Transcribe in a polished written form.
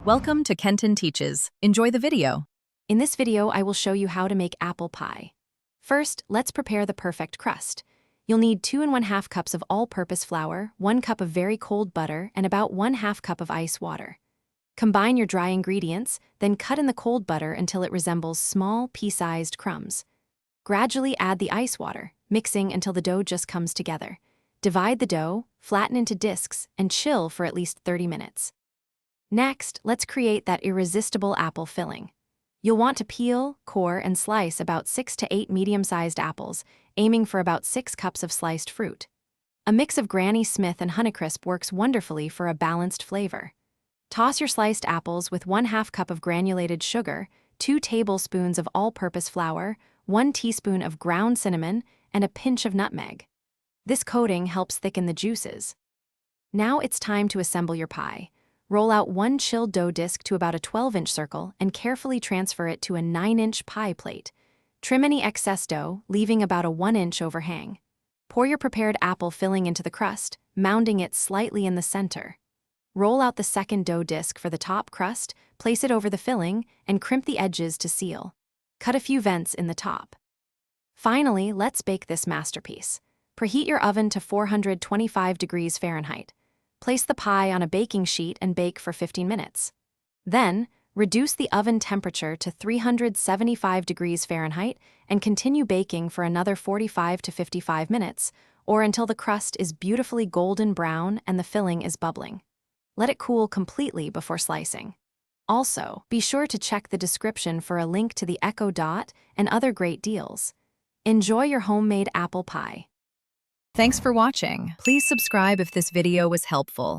Welcome to Kenton Teaches. Enjoy the video. In this video, I will show you how to make apple pie. First, let's prepare the perfect crust. You'll need 2 1/2 cups of all-purpose flour, 1 cup of very cold butter, and about 1/2 cup of ice water. Combine your dry ingredients, then cut in the cold butter until it resembles small, pea-sized crumbs. Gradually add the ice water, mixing until the dough just comes together. Divide the dough, flatten into discs, and chill for at least 30 minutes. Next, let's create that irresistible apple filling. You'll want to peel, core, and slice about 6 to 8 medium-sized apples, aiming for about 6 cups of sliced fruit. A mix of Granny Smith and Honeycrisp works wonderfully for a balanced flavor. Toss your sliced apples with 1/2 cup of granulated sugar, 2 tablespoons of all-purpose flour, 1 teaspoon of ground cinnamon, and a pinch of nutmeg. This coating helps thicken the juices. Now it's time to assemble your pie. Roll out 1 chilled dough disc to about a 12-inch circle and carefully transfer it to a 9-inch pie plate. Trim any excess dough, leaving about a 1-inch overhang. Pour your prepared apple filling into the crust, mounding it slightly in the center. Roll out the second dough disc for the top crust, place it over the filling, and crimp the edges to seal. Cut a few vents in the top. Finally, let's bake this masterpiece. Preheat your oven to 425 degrees Fahrenheit. Place the pie on a baking sheet and bake for 15 minutes. Then, reduce the oven temperature to 375 degrees Fahrenheit and continue baking for another 45 to 55 minutes, or until the crust is beautifully golden brown and the filling is bubbling. Let it cool completely before slicing. Also, be sure to check the description for a link to the Echo Dot and other great deals. Enjoy your homemade apple pie. Thanks for watching. Please subscribe if this video was helpful.